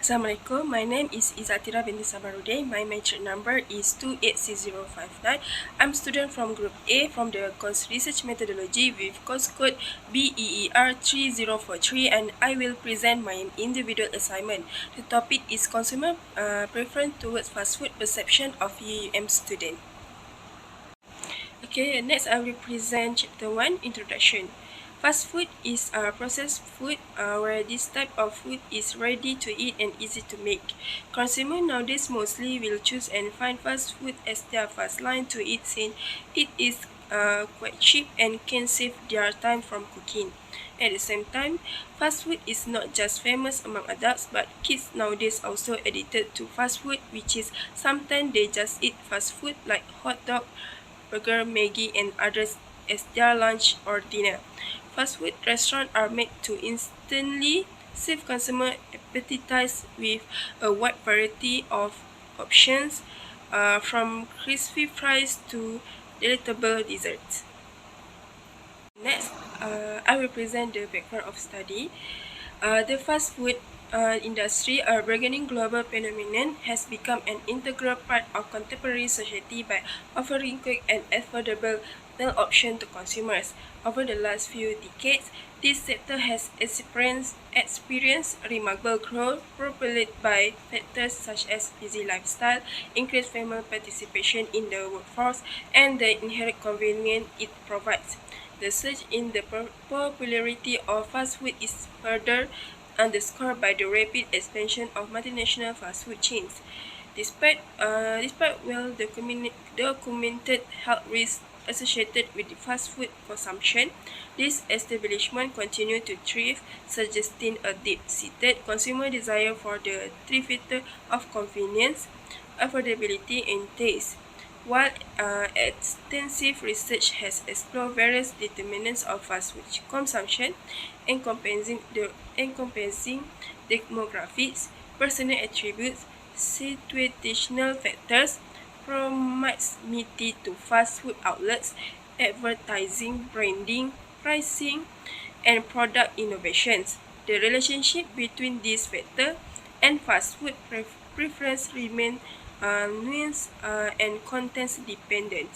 Assalamualaikum, my name is Izatira binti Sabarudin. My matric number is 286059. I'm student from Group A from the course Research Methodology with course code BEER3043, and I will present my individual assignment. The topic is consumer preference towards fast food perception of UUM student. Okay, next I will present chapter 1, Introduction. Fast food is processed food where this type of food is ready to eat and easy to make. Consumers nowadays mostly will choose and find fast food as their first line to eat since it is quite cheap and can save their time from cooking. At the same time, fast food is not just famous among adults, but kids nowadays also addicted to fast food, which is sometimes they just eat fast food like hot dog, burger, Maggi, and others as their lunch or dinner. Fast food restaurants are made to instantly save consumer appetites with a wide variety of options, from crispy fries to delectable desserts. Next, I will present the background of study. The fast food industry, a burgeoning global phenomenon, has become an integral part of contemporary society by offering quick and affordable meal options to consumers. Over the last few decades, this sector has experienced remarkable growth, propelled by factors such as busy lifestyle, increased female participation in the workforce, and the inherent convenience it provides. The surge in the popularity of fast food is further underscored by the rapid expansion of multinational fast food chains. Despite well-documented health risks associated with fast food consumption, these establishments continue to thrive, suggesting a deep-seated consumer desire for the trifecta of convenience, affordability, and taste. While extensive research has explored various determinants of fast food consumption, encompassing demographics, personal attributes, situational factors, proximity to fast food outlets, advertising, branding, pricing, and product innovations, the relationship between these factors and fast food preference remain nuanced and context dependent.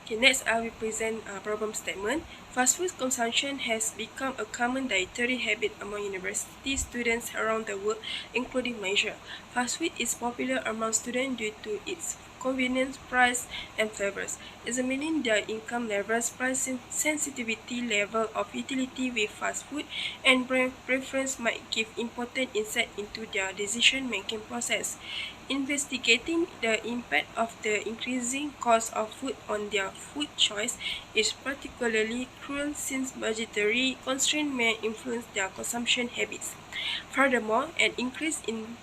Okay, next I will present a problem statement. Fast food consumption has become a common dietary habit among university students around the world, including Malaysia. Fast food is popular among students due to its convenience, price, and flavors. Examining their income levels, price sensitivity level of utility with fast food, and brand preference might give important insight into their decision-making process. Investigating the impact of the increasing cost of food on their food choice is particularly crucial since budgetary constraints may influence their consumption habits. Furthermore, an increase in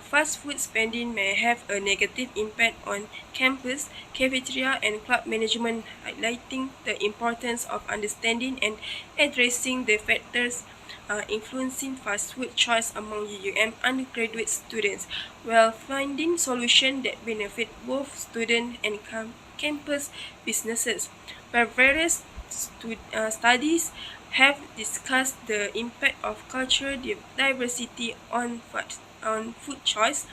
fast food spending may have a negative impact on campus, cafeteria, and club management, highlighting the importance of understanding and addressing the factors influencing fast food choice among UUM undergraduate students, while finding solutions that benefit both students and campus businesses. Where various studies have discussed the impact of cultural diversity on food choice,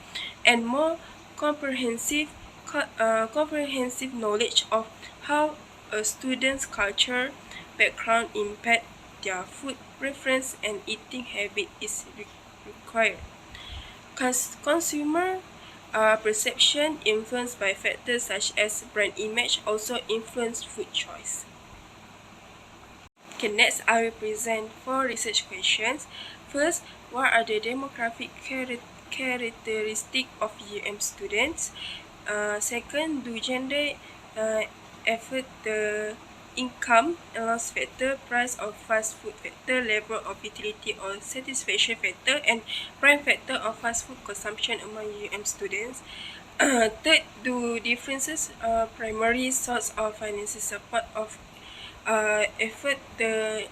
and more comprehensive knowledge of how a student's culture background impact their food preference and eating habit is required. Consumer perception influenced by factors such as brand image also influence food choice. Okay, next I will present 4 research questions. First, what are the demographic characteristics of UM students? Second, do gender affect the income, allowance factor, price of fast food factor, level of utility or satisfaction factor, and brand factor of fast food consumption among UM students? Third, do differences primary source of financial support of affect the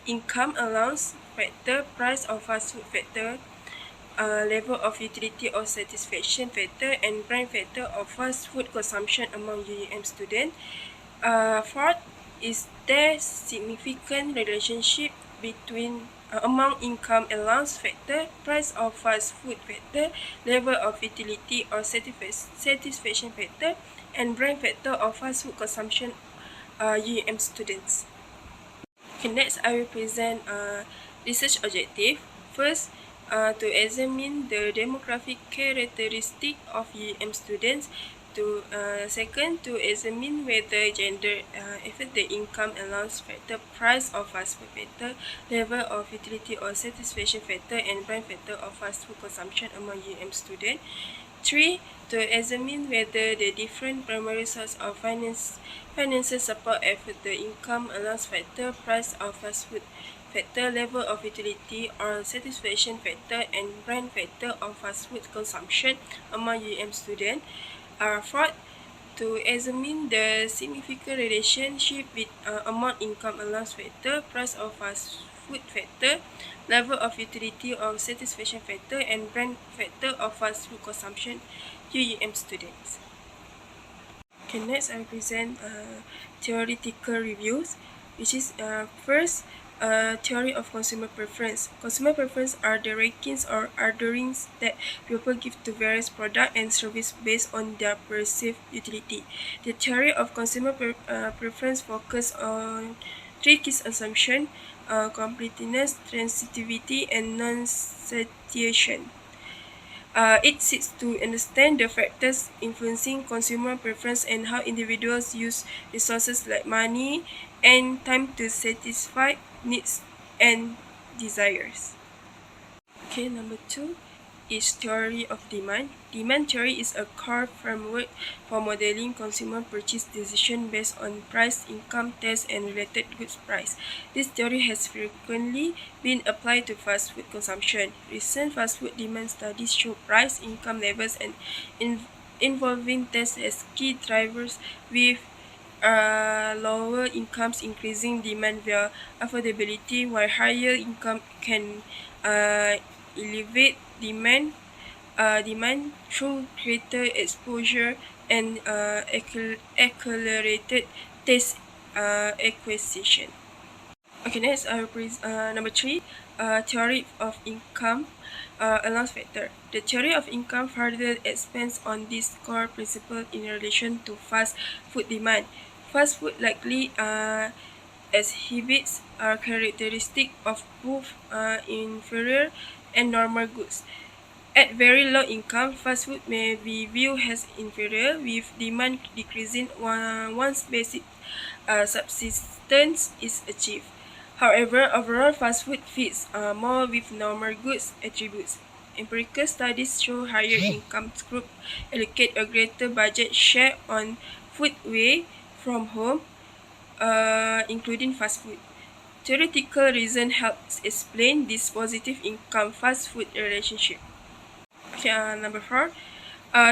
income, allowance factor, price of fast food factor, level of utility or satisfaction factor, and brand factor of fast food consumption among UUM students? Fourth, is there significant relationship between among income allowance factor, price of fast food factor, level of utility or satisfaction factor, and brand factor of fast food consumption UEM students. Okay, next I will present research objective. First, to examine the demographic characteristic of UEM students. Second, to examine whether gender affect the income allowance factor, price of fast food factor, level of utility or satisfaction factor, and brand factor of fast food consumption among UEM students. 3. To examine whether the different primary sources of financial support affect the income allowance factor, price of fast food factor, level of utility or satisfaction factor, and brand factor of fast food consumption among UM students. Fourth, to examine the significant relationship with among income allowance factor, price of fast food factor, level of utility or satisfaction factor, and brand factor of fast food consumption UEM students. Okay, next I present theoretical reviews, which is first, theory of consumer preference. Consumer preference are the rankings or orderings that people give to various products and services based on their perceived utility. The theory of consumer preference focuses on three key assumptions: completeness, transitivity, and non-satiation. It seeks to understand the factors influencing consumer preference and how individuals use resources like money and time to satisfy needs and desires. Okay, number 2 is theory of demand. Demand theory is a core framework for modeling consumer purchase decision based on price, income, taste, and related goods price. This theory has frequently been applied to fast food consumption. Recent fast food demand studies show price, income levels, and involving taste as key drivers, with lower incomes increasing demand via affordability, while higher income can elevate demand through greater exposure and accelerated taste acquisition. Okay, next number 3, theory of income allowance factor. The theory of income further expands on this core principle in relation to fast food demand. Fast food likely exhibits characteristic of both inferior and normal goods. At very low income, fast food may be viewed as inferior, with demand decreasing once basic subsistence is achieved. However, overall fast food fits more with normal goods attributes. Empirical studies show higher income groups allocate a greater budget share on food away from home, including fast food. Theoretical reason helps explain this positive income fast food relationship. Okay, number 4,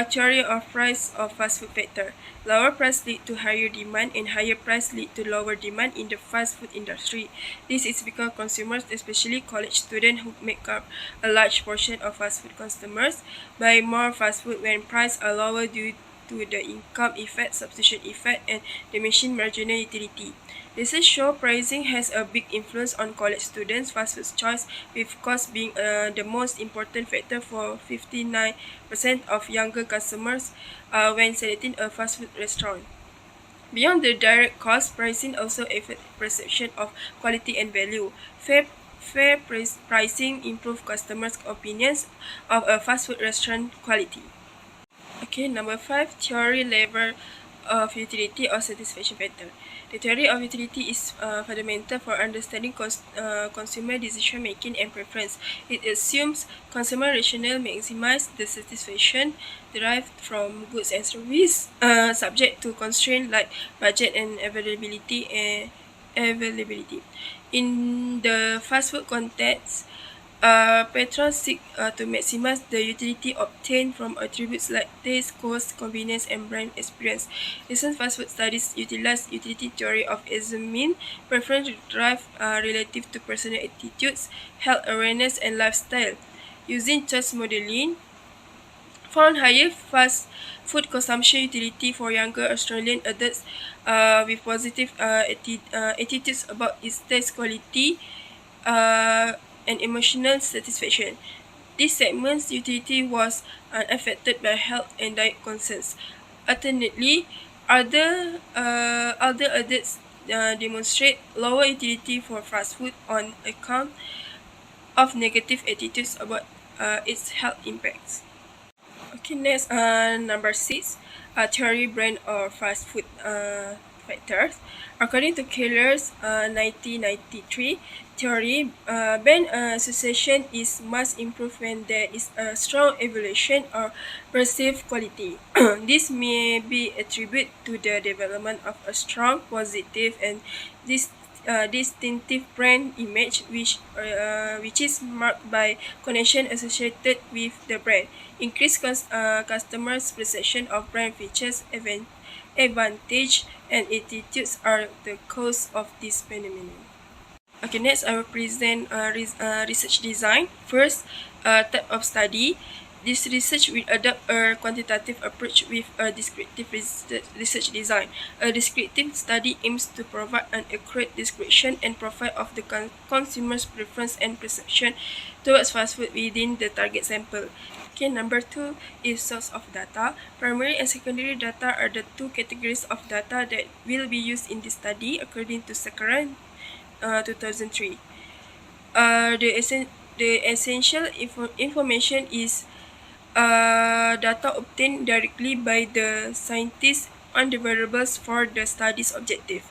theory of price of fast food factor. Lower price lead to higher demand, and higher price lead to lower demand in the fast food industry. This is because consumers, especially college students who make up a large portion of fast food customers, buy more fast food when prices are lower due to the income effect, substitution effect, and diminishing marginal utility. Research show pricing has a big influence on college students' fast food choice, with cost being the most important factor for 59% of younger customers when selecting a fast food restaurant. Beyond the direct cost, pricing also affects perception of quality and value. Fair pricing improves customers' opinions of a fast food restaurant quality. Okay, number 5, theory level of utility or satisfaction factor. The theory of utility is fundamental for understanding consumer decision making and preference. It assumes consumer rationale maximize the satisfaction derived from goods and services, subject to constraints like budget and availability. In the fast food context, patrons seek to maximize the utility obtained from attributes like taste, cost, convenience, and brand experience. Recent fast food studies utilize utility theory of examine preference drive relative to personal attitudes, health awareness, and lifestyle. Using choice modeling, found higher fast food consumption utility for younger Australian adults with positive attitudes about its taste quality and emotional satisfaction. This segment's utility was unaffected by health and diet concerns. Alternately, other audits demonstrate lower utility for fast food on account of negative attitudes about its health impacts. Okay, next, number 6, theory brand or fast food factors. According to Keller's 1993 theory, brand association is must improve when there is a strong evaluation or perceived quality. This may be attributed to the development of a strong, positive, and this distinctive brand image which is marked by connection associated with the brand. Increased customers' perception of brand features, advantage, and attitudes are the cause of this phenomenon. Okay, next I will present research design. First, type of study. This research will adopt a quantitative approach with a descriptive research design. A descriptive study aims to provide an accurate description and profile of the consumer's preference and perception towards fast food within the target sample. Okay, number 2 is source of data. Primary and secondary data are the two categories of data that will be used in this study according to Sakaran 2003. The essential information is data obtained directly by the scientists on the variables for the study's objective.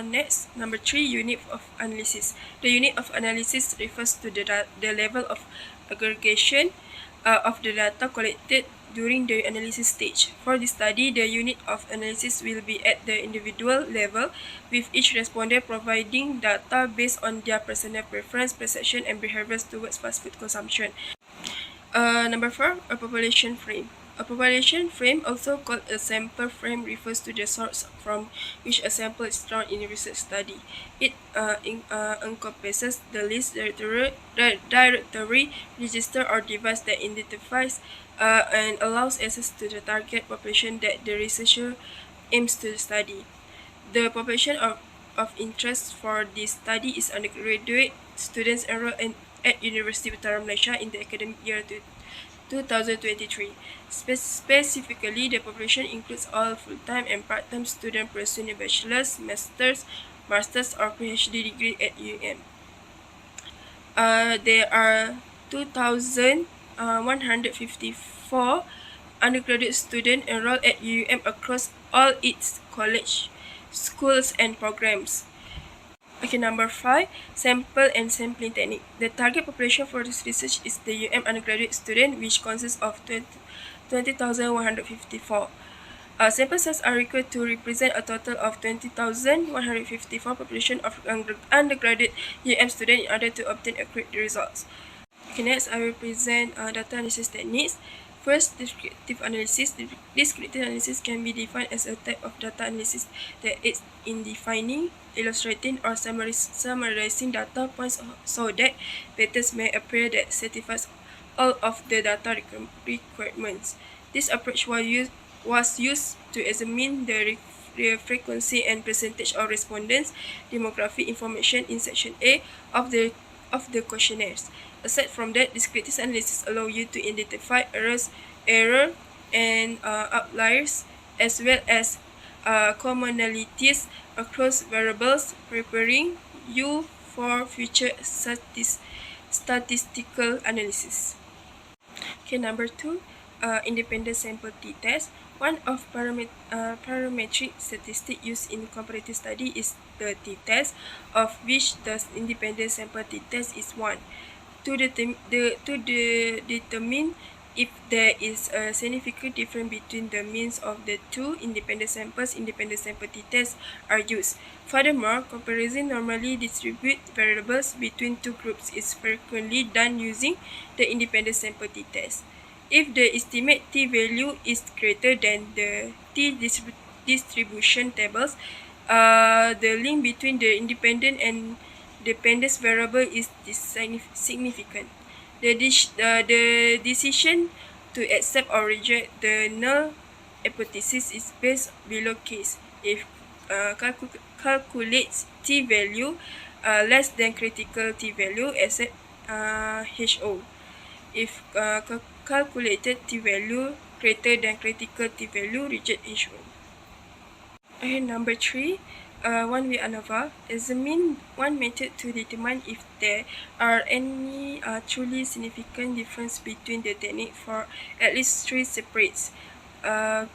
Next, number 3, unit of analysis. The unit of analysis refers to the level of aggregation of the data collected during the analysis stage. For this study, the unit of analysis will be at the individual level, with each respondent providing data based on their personal preference, perception, and behaviors towards fast food consumption. Number 4, a population frame. A population frame, also called a sample frame, refers to the source from which a sample is drawn in a research study. It encompasses the list, directory, register, or device that identifies and allows access to the target population that the researcher aims to study. The population of interest for this study is undergraduate students enrolled at University of Utara Malaysia in the academic year 2023. Specifically, the population includes all full-time and part-time students pursuing a bachelor's, master's, or PhD degree at UM. There are 2,154 undergraduate students enrolled at UM across all its college, schools, and programs. Okay, number 5, sample and sampling technique. The target population for this research is the undergraduate student, which consists of 20,154. Sample size are required to represent a total of 20,154 population of undergraduate students in order to obtain accurate results. Okay, next I will present data analysis techniques. First, descriptive analysis. Descriptive analysis can be defined as a type of data analysis that aids in defining, illustrating, or summarizing data points so that patterns may appear that satisfies all of the data requirements. This approach was used to examine the frequency and percentage of respondents' demographic information in section A of the questionnaires. Aside from that, descriptive analysis allow you to identify error and outliers, as well as commonalities across variables, preparing you for future statistical analysis. Okay, number 2, independent sample t-test. One of parametric statistics used in comparative study is the t-test, of which the independent sample t-test is 1. To determine if there is a significant difference between the means of the two independent samples, independent sample t-tests are used. Furthermore, comparison normally distribute variables between two groups is frequently done using the independent sample t-test. If the estimate t-value is greater than the t-distribution tables, the link between the independent and dependence variable is significant. The decision to accept or reject the null hypothesis is based below case. If calculates t-value less than critical t-value, accept HO. If calculated t-value greater than critical t-value, reject HO. Okay, number 3, one-way ANOVA. Examine one method to determine if there are any truly significant difference between the technique for at least 3 separate uh,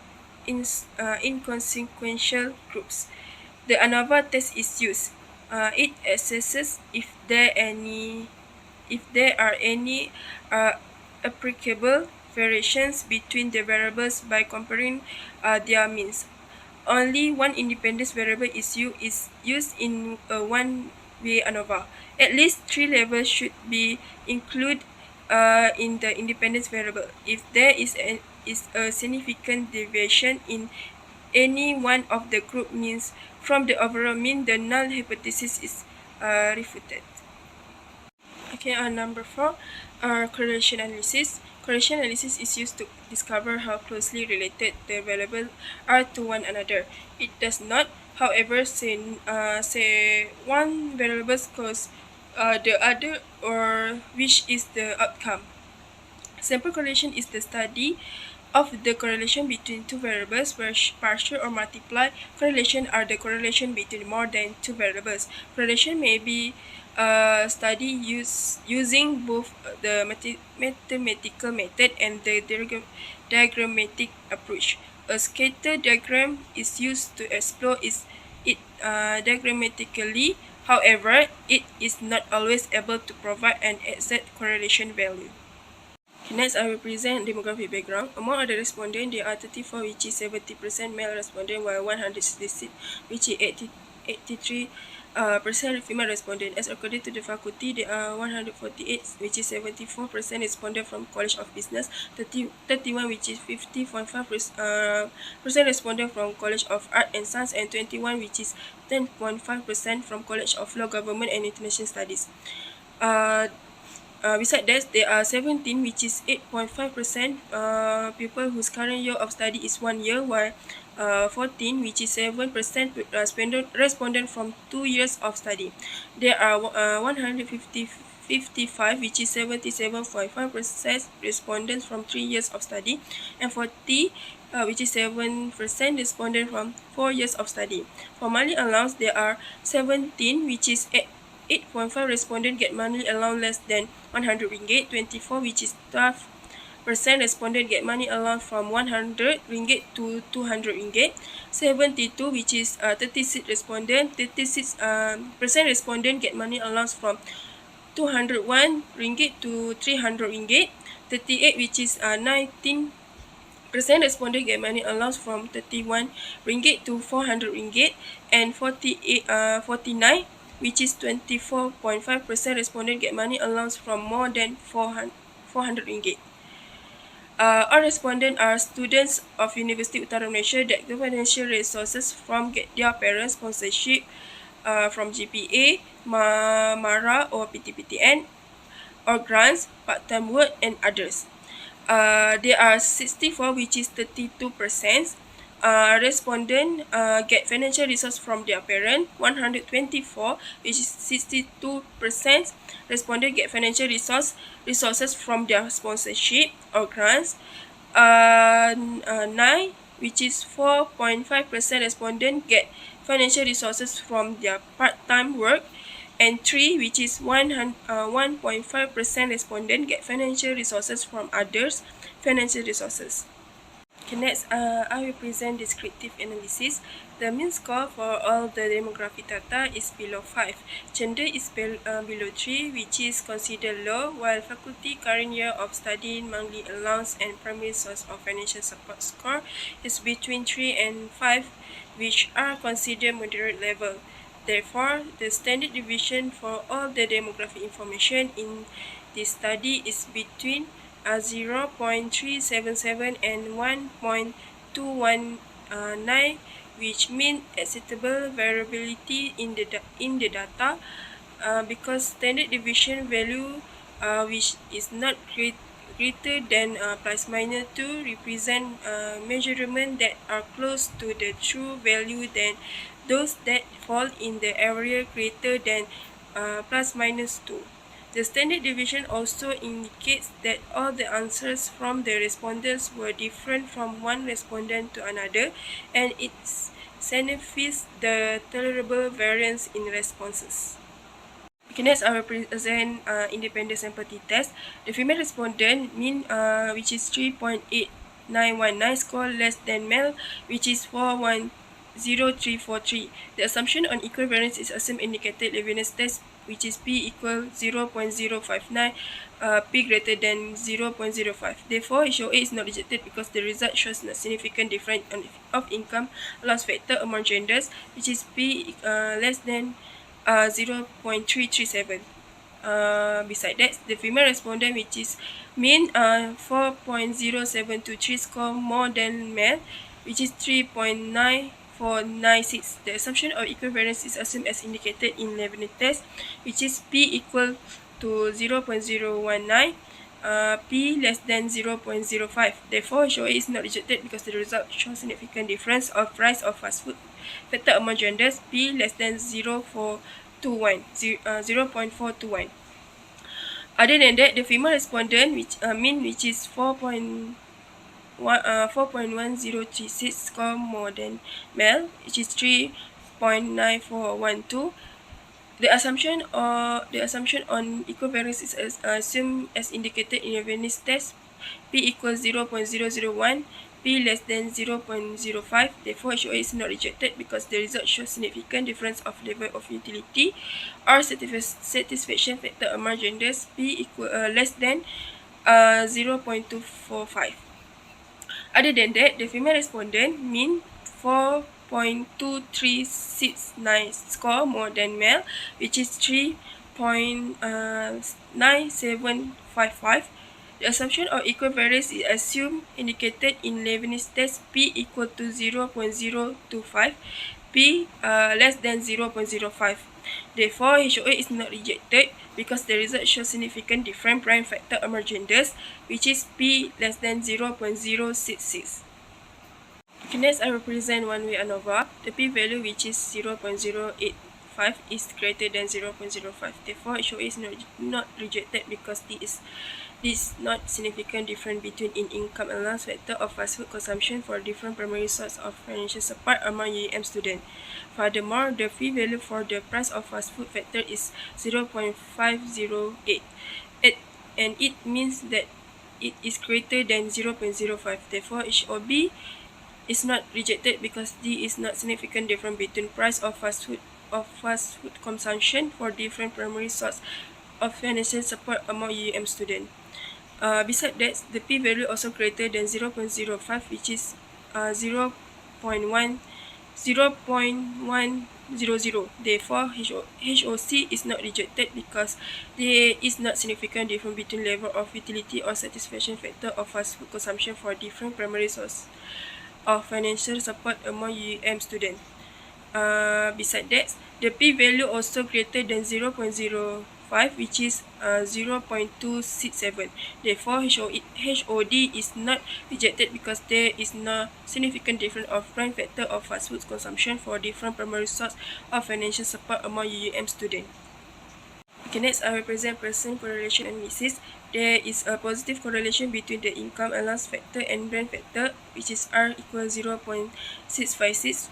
inconsequential groups. The ANOVA test is used. It assesses if there are any applicable variations between the variables by comparing their means. Only one independent variable is used in a one-way ANOVA. At least 3 levels should be included in the independence variable. If there is a significant deviation in any one of the group means from the overall mean, the null hypothesis is refuted. Okay, number 4, correlation analysis. Correlation analysis is used to discover how closely related the variables are to one another. It does not, however, say one variable cause the other or which is the outcome. Sample correlation is the study of the correlation between two variables where partial or multiply correlation are the correlation between more than two variables. Correlation may be studied using both the mathematical method and the diagrammatic approach. A scatter diagram is used to explore it diagrammatically. However, it is not always able to provide an exact correlation value. Next, I will present demographic background. Among the respondents, there are 34, which is 70% male respondent, while 166, which is 83% female respondent. As according to the faculty, there are 148, which is 74% respondent from College of Business, 31, which is 50.5% respondent from College of Art and Science, and 21, which is 10.5% from College of Law, Government and International Studies. Besides that, there are 17, which is 8.5% people whose current year of study is 1 year, while 14, which is 7% respondent from 2 years of study. There are 155, which is 77.5% respondents from 3 years of study, and 40, which is 7% respondent from 4 years of study. For monthly allowance, there are 17, which is 8.5 respondents get monthly allowance less than 100 ringgit, 24, which is 12% respondent get money allowance from 100 ringgit to 200 ringgit, 72, which is 36 respondent, 36% respondent get money allowance from 201 ringgit to 300 ringgit, 38, which is 19% respondent get money allowance from 31 ringgit to 400 ringgit, and 49, which is 24.5% respondent get money allowance from more than 400 ringgit. All respondents are students of University Utara Malaysia that get financial resources from their parents' sponsorship from GPA, MARA or PTPTN, or grants, part-time work, and others. There are 64, which is 32%. Respondent get financial resource from their parent. 124, which is 62%. Respondent get financial resources from their sponsorship or grants. 9, which is 4.5% respondent get financial resources from their part-time work, and 3, which is 1.5% respondent get financial resources from others' financial resources. Okay, next, I will present descriptive analysis. The mean score for all the demographic data is below 5. Gender is below 3, which is considered low, while faculty current year of study, monthly allowance, and primary source of financial support score is between 3 and 5, which are considered moderate level. Therefore, the standard deviation for all the demographic information in this study is between 0.377 and 1.219, which means acceptable variability in the data, because standard deviation value which is not greater than plus minus 2 represent measurements that are close to the true value than those that fall in the area greater than plus minus 2. The standard deviation also indicates that all the answers from the respondents were different from one respondent to another, and it signifies the tolerable variance in responses. Okay, next I will present independent sympathy test. The female respondent mean which is 3.8919 score less than male, which is 410,343. The assumption on equivalence is assumed indicated Leibniz test, which is P equal 0.059, P greater than 0.05. Therefore, HOA is not rejected because the result shows no significant difference of income loss factor among genders, which is P less than 0.337. Beside that, the female respondent, which is mean 4.0723 score more than male, which is 3.9496. The assumption of equivalence is assumed as indicated in Leibniz test, which is P equal to 0.019, P less than 0.05. Therefore, HOA is not rejected because the result shows significant difference of price of fast food factor among genders, P less than 0.421. Other than that, the female respondent, which which is 4.1036 score more than male, which is 3.9412. The assumption on equivalence is assumed as indicated in the Venice test. P equals 0.001, P less than 0.05. Therefore, HOA is not rejected because the result shows significant difference of level of utility or satisfaction factor among genders. P equal less than 0.245. Other than that, the female respondent mean 4.2369 score more than male, which is 3.9755. The assumption of equivalence is assumed indicated in Leibniz test, P equal to 0.025, P less than 0.05. Therefore, HOA is not rejected because the result shows significant different prime factor among genders, which is P less than 0.066. Okay, next I will present one-way ANOVA. The p-value, which is 0.085, is greater than 0.05. Therefore, HOA is not rejected because this is not significant difference between income allowance factor of fast food consumption for different primary sources of financial support among UEM students. Furthermore, the p-value for the price of fast food factor is 0.508, and it means that it is greater than 0.05. Therefore, HOB is not rejected because D is not significant difference between price of fast food consumption for different primary sources of financial support among UEM students. Besides that, the p-value also greater than 0.05, which is 0.100. Therefore, HOC is not rejected because there is not significant difference between level of utility or satisfaction factor of fast food consumption for different primary sources of financial support among UEM students. Besides that, the p-value also greater than 0.05, which is 0.267. Therefore, HOD is not rejected because there is no significant difference of prime factor of fast food consumption for different primary sources of financial support among UEM students. Okay, next I will present percent correlation analysis. There is a positive correlation between the income allowance factor and brand factor, which is R equals 0.656,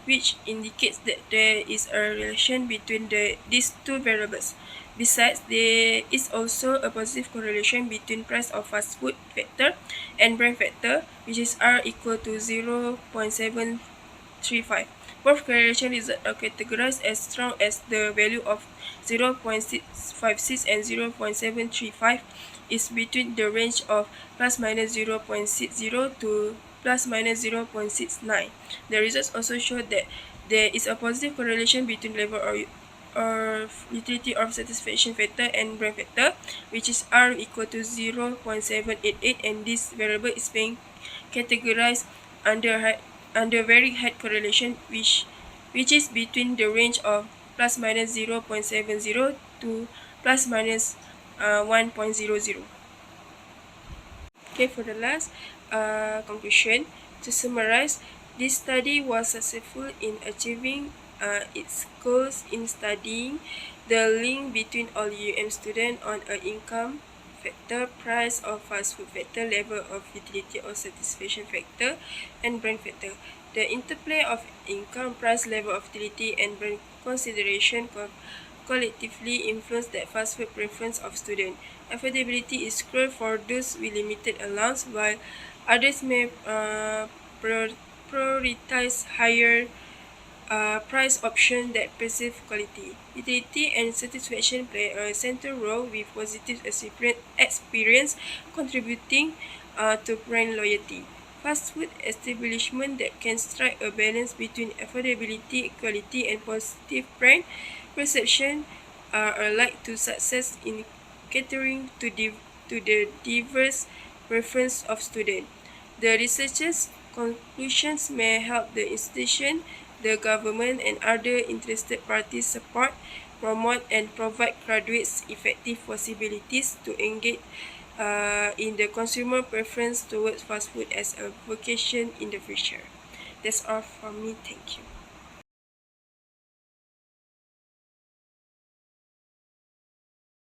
which indicates that there is a relation between these two variables. Besides, there is also a positive correlation between price of fast food factor and brand factor, which is R equal to 0.735. Both correlation results are categorized as strong as the value of 0.656 and 0.735 is between the range of plus minus 0.60 to plus minus 0.69. The results also show that there is a positive correlation between level or utility of satisfaction factor and brand factor, which is R equal to 0.788, and this variable is being categorized under very high correlation, which is between the range of plus minus 0.70 to plus minus 1.00. Okay, for the last conclusion, to summarize, this study was successful in achieving its goals in studying The link between all UM students on a income factor, price of fast food factor, level of utility or satisfaction factor, and brand factor. The interplay of income, price, level of utility, and brand consideration collectively influence the fast food preference of students. Affordability is crucial for those with limited allowance, while others may prioritize higher price option that perceive quality. Utility and satisfaction play a central role with positive experience contributing to brand loyalty. Fast food establishment that can strike a balance between affordability, quality, and positive brand perception are like to success in catering to the diverse preference of students. The researchers' conclusions may help the institution, the government, and other interested parties support, promote, and provide graduates effective possibilities to engage in the consumer preference towards fast food as a vocation in the future. That's all from me. Thank you.